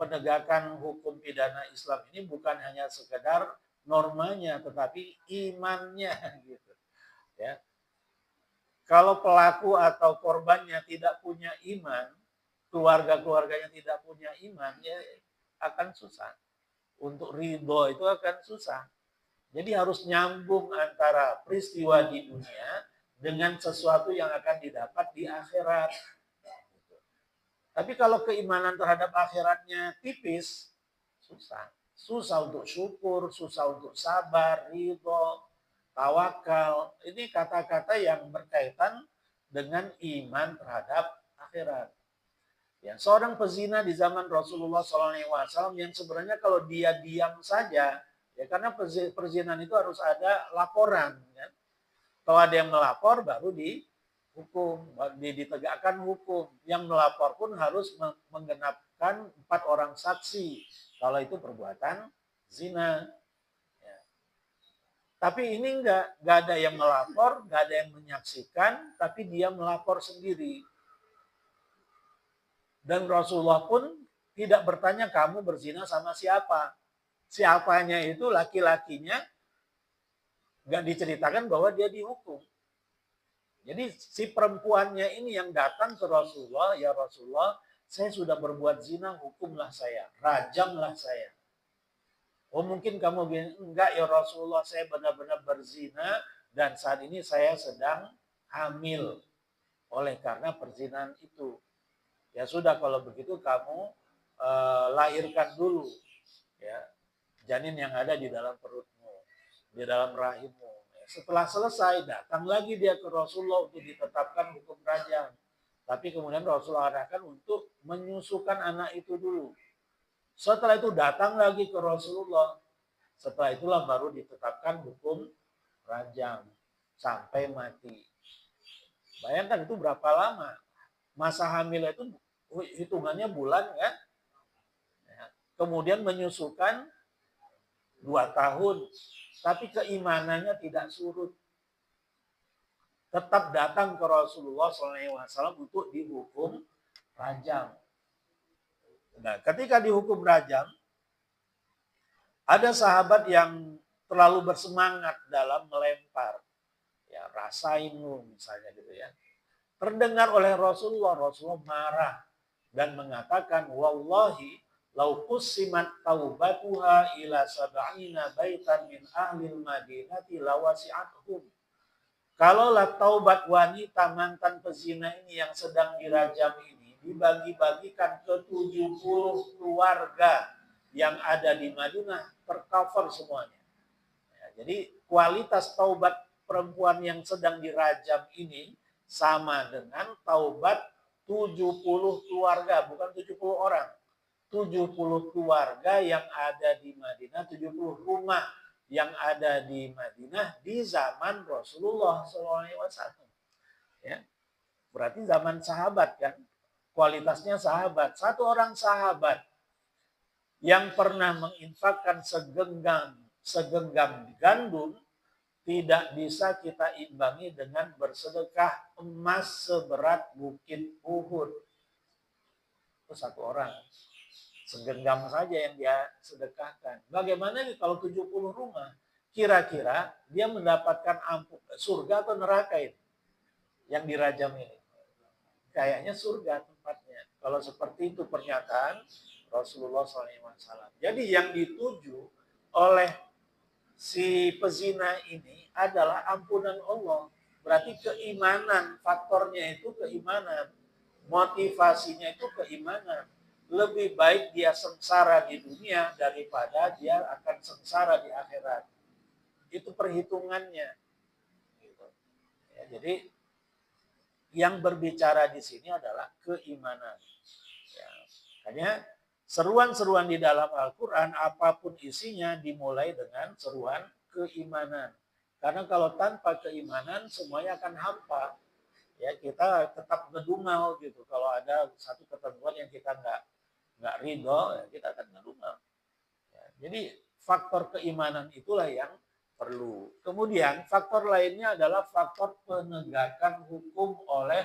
penegakan hukum pidana Islam ini bukan hanya sekedar normanya, tetapi imannya gitu. Ya. Kalau pelaku atau korbannya tidak punya iman, keluarga-keluarganya tidak punya iman, ya akan susah. Untuk ridho itu akan susah. Jadi harus nyambung antara peristiwa di dunia dengan sesuatu yang akan didapat di akhirat. Tapi kalau keimanan terhadap akhiratnya tipis, susah. Susah untuk syukur, susah untuk sabar, ridho, tawakal. Ini kata-kata yang berkaitan dengan iman terhadap akhirat. Ya, seorang pezina di zaman Rasulullah SAW yang sebenarnya kalau dia diam saja, ya karena perzinahan itu harus ada laporan. Kan? Kalau ada yang melapor baru dihukum, ditegakkan hukum. Yang melapor pun harus menggenapkan 4 orang saksi kalau itu perbuatan zina. Ya. Tapi ini enggak ada yang melapor, enggak ada yang menyaksikan, tapi dia melapor sendiri. Dan Rasulullah pun tidak bertanya kamu berzina sama siapa. Siapanya itu laki-lakinya nggak diceritakan bahwa dia dihukum. Jadi si perempuannya ini yang datang ke Rasulullah, ya Rasulullah, saya sudah berbuat zina, hukumlah saya, rajamlah saya. Oh mungkin kamu bilang, enggak ya Rasulullah, saya benar-benar berzina dan saat ini saya sedang hamil oleh karena perzinahan itu. Ya sudah kalau begitu kamu lahirkan dulu ya janin yang ada di dalam perutmu, di dalam rahimmu. Setelah selesai datang lagi dia ke Rasulullah untuk ditetapkan hukum rajam. Tapi kemudian Rasulullah arahkan untuk menyusukan anak itu dulu. Setelah itu datang lagi ke Rasulullah. Setelah itulah baru ditetapkan hukum rajam sampai mati. Bayangkan itu berapa lama? Masa hamil itu hitungannya bulan kan? Kemudian menyusukan 2 tahun. Tapi keimanannya tidak surut. Tetap datang ke Rasulullah SAW untuk dihukum rajam. Nah, ketika dihukum rajam, ada sahabat yang terlalu bersemangat dalam melempar. Ya, rasain lu misalnya gitu ya. Terdengar oleh Rasulullah, Rasulullah marah dan mengatakan, wallahi lau qusimat taubatuha ila sab'ina baitan min ahlil madinati lawasi'athum. Kalaulah taubat wanita mantan pezina ini yang sedang dirajam ini dibagi-bagikan ke 70 keluarga yang ada di Madinah, tercover semuanya. Ya, jadi kualitas taubat perempuan yang sedang dirajam ini sama dengan taubat 70 keluarga, bukan 70 orang. 70 keluarga yang ada di Madinah, 70 rumah yang ada di Madinah di zaman Rasulullah SAW. Ya, berarti zaman sahabat kan, kualitasnya sahabat. Satu orang sahabat yang pernah menginfakkan segenggam gandum tidak bisa kita imbangi dengan bersedekah emas seberat bukit Uhud. Itu satu orang. Segenggam saja yang dia sedekahkan. Bagaimana nih kalau 70 rumah? Kira-kira dia mendapatkan surga atau neraka ini? Yang dirajam ini. Kayaknya surga tempatnya. Kalau seperti itu pernyataan Rasulullah SAW. Jadi yang dituju oleh si pezina ini adalah ampunan Allah. Berarti keimanan, faktornya itu keimanan. Motivasinya itu keimanan. Lebih baik dia sengsara di dunia daripada dia akan sengsara di akhirat. Itu perhitungannya. Ya, jadi yang berbicara di sini adalah keimanan. Ya, makanya seruan-seruan di dalam Al-Quran apapun isinya dimulai dengan seruan keimanan. Karena kalau tanpa keimanan semuanya akan hampa. Ya kita tetap ngedumel gitu. Kalau ada satu ketentuan yang kita nggak ridho, ya kita akan ngedumel. Ya, jadi faktor keimanan itulah yang perlu. Kemudian faktor lainnya adalah faktor penegakan hukum oleh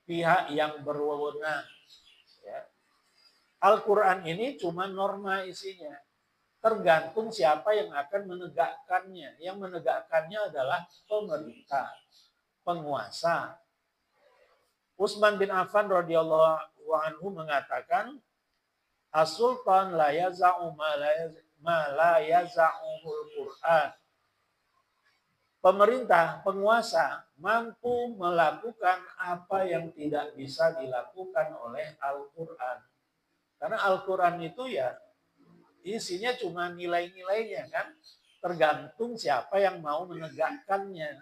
pihak yang berwenang. Ya. Al-Quran ini cuma norma isinya. Tergantung siapa yang akan menegakkannya. Yang menegakkannya adalah pemerintah, penguasa. Utsman bin Affan radhiyallahu anhu mengatakan, As-Sultan la yaza'u ma la yaza'uhul Qur'an. Pemerintah, penguasa mampu melakukan apa yang tidak bisa dilakukan oleh Al-Quran. Karena Al-Quran itu ya isinya cuma nilai-nilainya kan. Tergantung siapa yang mau menegakkannya.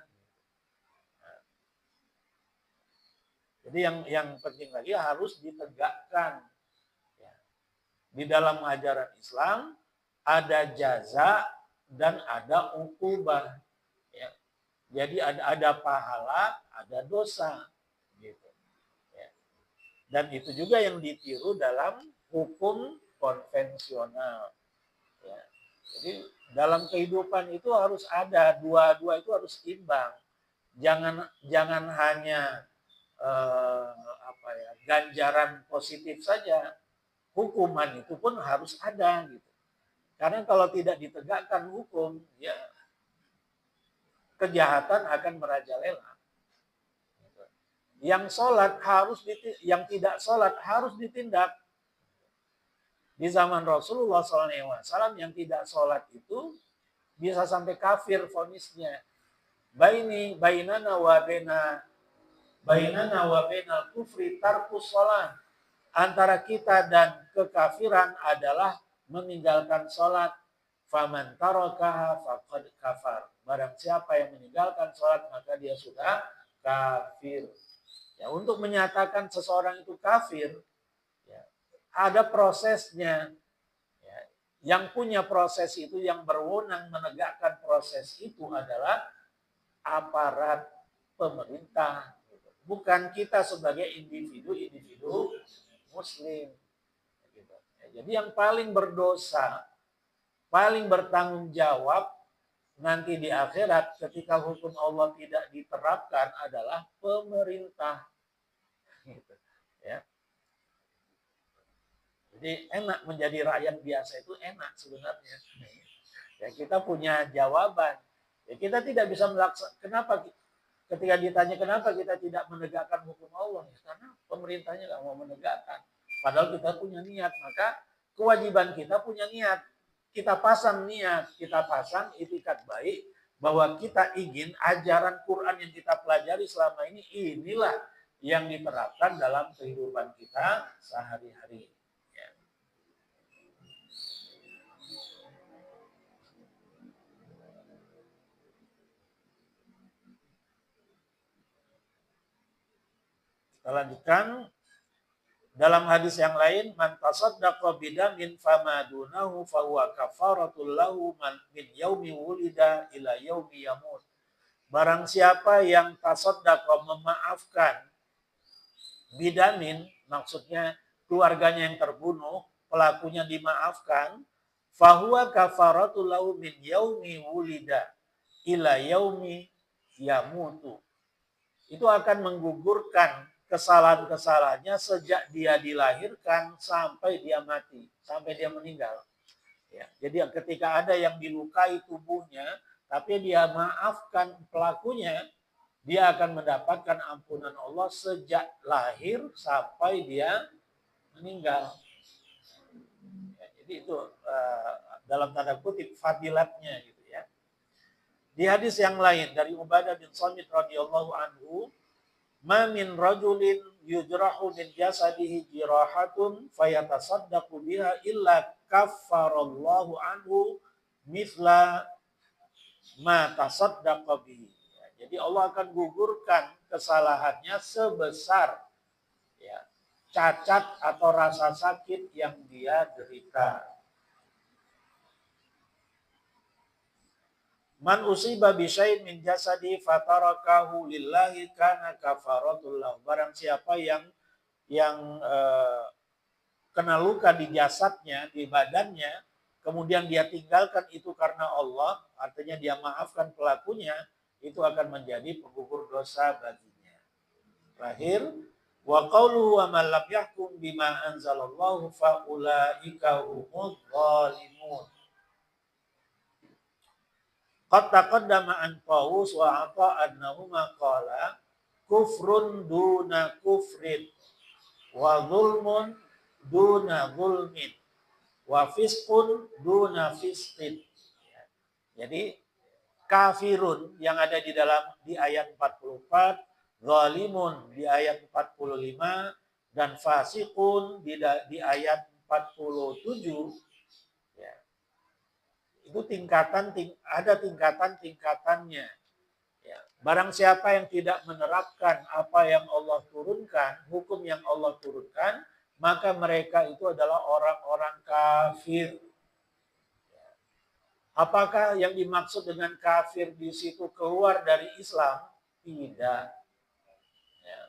Jadi yang penting lagi harus ditegakkan. Di dalam ajaran Islam ada jaza dan ada ukubah. Ya. Jadi ada pahala, ada dosa. Gitu. Ya. Dan itu juga yang ditiru dalam hukum konvensional. Ya. Jadi dalam kehidupan itu harus ada dua-dua itu harus imbang. Jangan hanya ganjaran positif saja. Hukuman itu pun harus ada gitu. Karena kalau tidak ditegakkan hukum, ya kejahatan akan merajalela. Yang sholat yang tidak sholat harus ditindak. Di zaman Rasulullah SAW yang tidak sholat itu bisa sampai kafir vonisnya. Bainana wa bainal kufri tarkus sholat. Antara kita dan kekafiran adalah meninggalkan sholat. Faman tarakaha faqad kafar. Barang siapa yang meninggalkan sholat maka dia sudah kafir. Ya, untuk menyatakan seseorang itu kafir, ya, ada prosesnya. Ya. Yang punya proses itu, yang berwenang menegakkan proses itu adalah aparat pemerintah. Bukan kita sebagai individu muslim. Jadi yang paling berdosa, paling bertanggung jawab nanti di akhirat ketika hukum Allah tidak diterapkan adalah pemerintah. Gitu. Ya. Jadi enak menjadi rakyat biasa itu enak sebenarnya. Ya, kita punya jawaban. Ya, kita tidak bisa melaksanakan. Kenapa ketika ditanya kenapa kita tidak menegakkan hukum Allah? Ya, karena pemerintahnya nggak mau menegakkan. Padahal kita punya niat. Maka kewajiban kita punya niat. Kita pasang niat, kita pasang itikat baik bahwa kita ingin ajaran Quran yang kita pelajari selama ini inilah yang diterapkan dalam kehidupan kita sehari-hari. Ya. Kita lanjutkan. Dalam hadis yang lain, man tasaddaqa bidamin famadunahu fahuwa kafaratul lahu min yaumi wulida ila yaumi yamut. Barang siapa yang tasaddaqa memaafkan bidamin, maksudnya keluarganya yang terbunuh, pelakunya dimaafkan, fahuwa kafaratul lahu min yaumi wulida ila yaumi yamutu. Itu akan menggugurkan kesalahan-kesalahannya sejak dia dilahirkan sampai dia mati, sampai dia meninggal. Ya, jadi ketika ada yang dilukai tubuhnya, tapi dia maafkan pelakunya, dia akan mendapatkan ampunan Allah sejak lahir sampai dia meninggal. Ya, jadi itu dalam tanda kutip fadilatnya gitu ya. Di hadis yang lain dari Ubadah bin Samit radhiyallahu anhu, ma min rajulin yujrahu min jasadihi jirahatun fayatasaddaqu biha illa kaffarallahu anhu mithla ma tasaddaqa bihi. Jadi Allah akan gugurkan kesalahannya sebesar ya, cacat atau rasa sakit yang dia derita. Man usiba bisyai'in min jasadi fatarakahu lillahi kana kafaratul lahu. Barang siapa yang kena luka di jasadnya, di badannya, kemudian dia tinggalkan itu karena Allah, artinya dia maafkan pelakunya, itu akan menjadi penggugur dosa baginya. Terakhir, wa qawluhu wa man lam yahkum bima anzalallahu fa ulaika humudz zalimun. Qad taqaddama an Tawus wa Atha annahuma qala kufrun duna kufrin wa zulmun duna zulmin wa fisqun duna fisqin. Jadi kafirun yang ada di ayat 44, zalimun di ayat 45 dan fasiqun di ayat 47. Itu ada tingkatannya. Ya. Barang siapa yang tidak menerapkan apa yang Allah turunkan, hukum yang Allah turunkan, maka mereka itu adalah orang-orang kafir. Ya. Apakah yang dimaksud dengan kafir di situ keluar dari Islam? Tidak. Ya.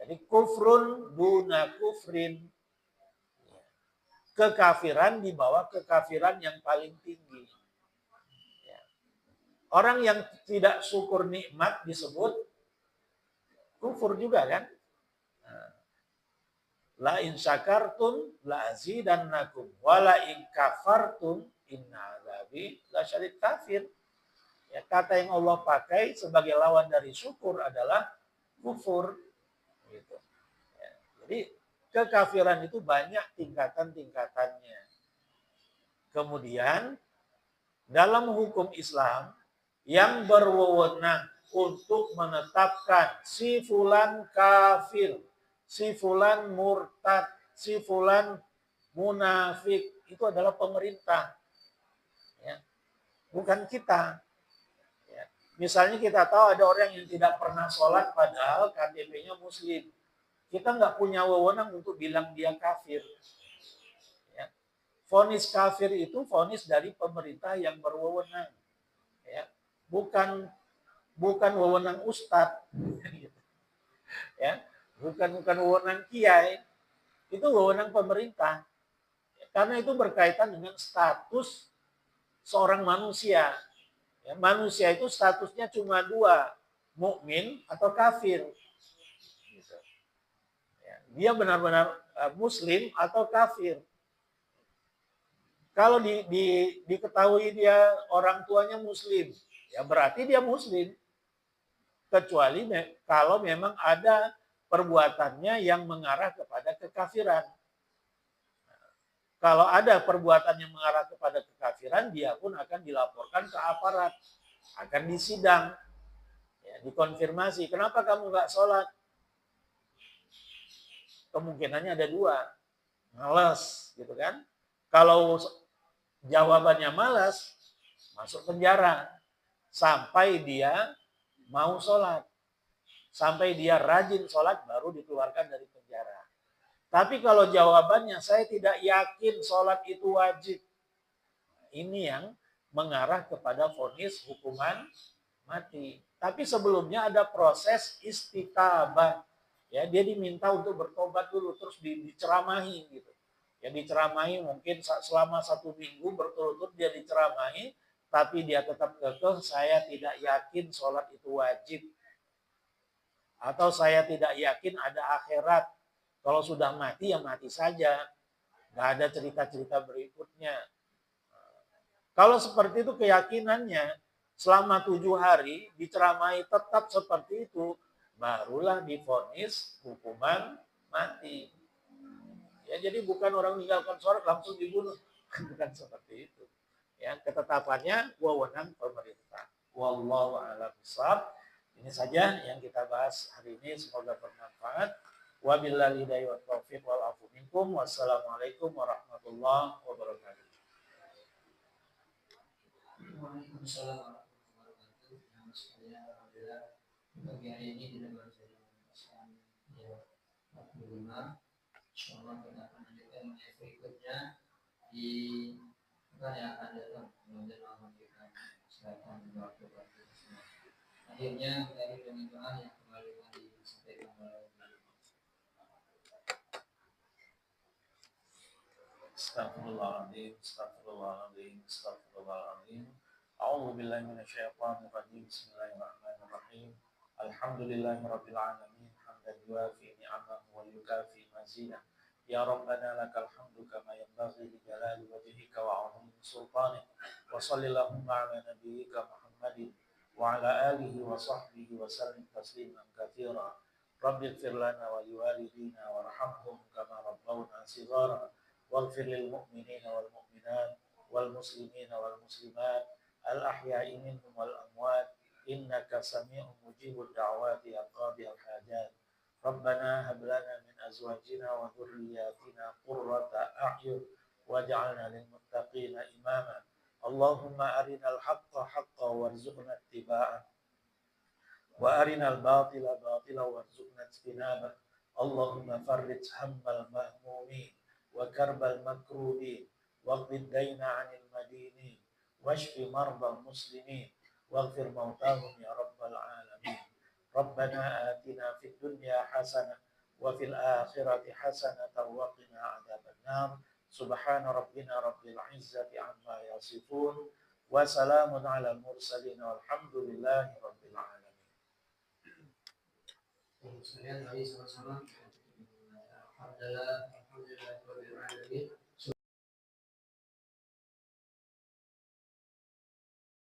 Jadi kufrun duna kufrin. Ya. Kekafiran di bawah kekafiran yang paling tinggi. Orang yang tidak syukur nikmat disebut kufur juga kan? La in syakartum la azidannakum wa la in kafartum inna adzabi lasyadid kafir. Ya, kata yang Allah pakai sebagai lawan dari syukur adalah kufur. Jadi kekafiran itu banyak tingkatan-tingkatannya. Kemudian dalam hukum Islam yang berwenang untuk menetapkan si fulan kafir, si fulan murtad, si fulan munafik, itu adalah pemerintah. Ya. Bukan kita. Ya. Misalnya kita tahu ada orang yang tidak pernah sholat padahal KTP-nya muslim. Kita nggak punya wewenang untuk bilang dia kafir. Ya. Vonis kafir itu vonis dari pemerintah yang berwewenang. Ya. Bukan wewenang ustadz. Ya. Bukan wewenang kiai. Itu wewenang pemerintah. Karena itu berkaitan dengan status seorang manusia. Ya, manusia itu statusnya cuma dua, mukmin atau kafir. Gitu. Ya, dia benar-benar muslim atau kafir. Kalau diketahui dia orang tuanya muslim, ya berarti dia muslim. Kecuali kalau memang ada perbuatannya yang mengarah kepada kekafiran. Kalau ada perbuatan yang mengarah kepada kekafiran, dia pun akan dilaporkan ke aparat, akan disidang, ya, dikonfirmasi. Kenapa kamu nggak sholat? Kemungkinannya ada dua, malas, gitu kan? Kalau jawabannya malas, masuk penjara sampai dia mau sholat, sampai dia rajin sholat baru dikeluarkan dari penjara. Tapi kalau jawabannya saya tidak yakin sholat itu wajib, ini yang mengarah kepada vonis hukuman mati. Tapi sebelumnya ada proses istiqabah. Ya, dia diminta untuk bertobat dulu, terus diceramahi gitu. Ya diceramahi mungkin selama 1 minggu berturut-turut dia diceramahi, tapi dia tetap kekeh, saya tidak yakin sholat itu wajib. Atau saya tidak yakin ada akhirat. Kalau sudah mati ya mati saja. Nggak ada cerita-cerita berikutnya. Kalau seperti itu keyakinannya, selama 7 hari diceramai tetap seperti itu, barulah divonis hukuman mati. Ya, jadi bukan orang meninggalkan sholat langsung dibunuh. Bukan seperti itu. Ya, ketetapannya wewenang pemerintah. Wallahu a'lam bishawab. Ini saja yang kita bahas hari ini, semoga bermanfaat. Wabillahi hidayah wa taufiq wal afu minkum. Wassalamualaikum warahmatullahi wabarakatuh. Waalaikumsalam warahmatullahi wabarakatuh. Nama sekalian, alhamdulillah pagi hari ini tidak baru saja pembahasan ya 45. Insyaallah kita akan lanjutkan mengenai berikutnya di bukan yang akan datang. Kemudian Allah memberikan kesehatan juga waktu semua. Akhirnya kita akhiri dengan doa yang kembali tadi disampaikan oleh Astagfirullahaladzim, astagfirullahaladzim, astagfirullahaladzim. A'udzu billahi minasyaitonir rajim. Bismillahirrahmanirrahim. Alhamdulillahirabbil alamin. Hamdan yuafi ni'amahu wa yukafi mazidah. Ya Rabbana lakal hamdu kama yanbaghi li jalali wajhika wa 'azimi sultanik. Wa shallallahu ala nabiyyika Muhammadin wa ala alihi wa sahbihi wa sallim tasliman katsira. Rabbighfir lana wa liwalidina warhamhum kama rabbawna shighara. واغفر للمؤمنين والمؤمنات والمسلمين والمسلمات الأحياء منهم والأموات إنك سميع مجيب الدعوات يا قاضي الحاجات ربنا هب لنا من أزواجنا وذرياتنا قرة أعين واجعلنا للمتقين إماما اللهم أرنا الحق حقا وارزقنا اتباعه وأرنا الباطل باطلا وارزقنا اجتنابه اللهم فرج هم المهمومين وكرب المكروبين واقض الدين عن المدينين واشف مرضى المسلمين واغفر موتاهم يا رب العالمين ربنا آتنا في الدنيا حسنة وفي الآخرة حسنة وقنا عذاب النار سبحان ربنا رب العزة عما يصفون وسلام على المرسلين والحمد لله رب العالمين. Alhamdulillah, alhamdulillah,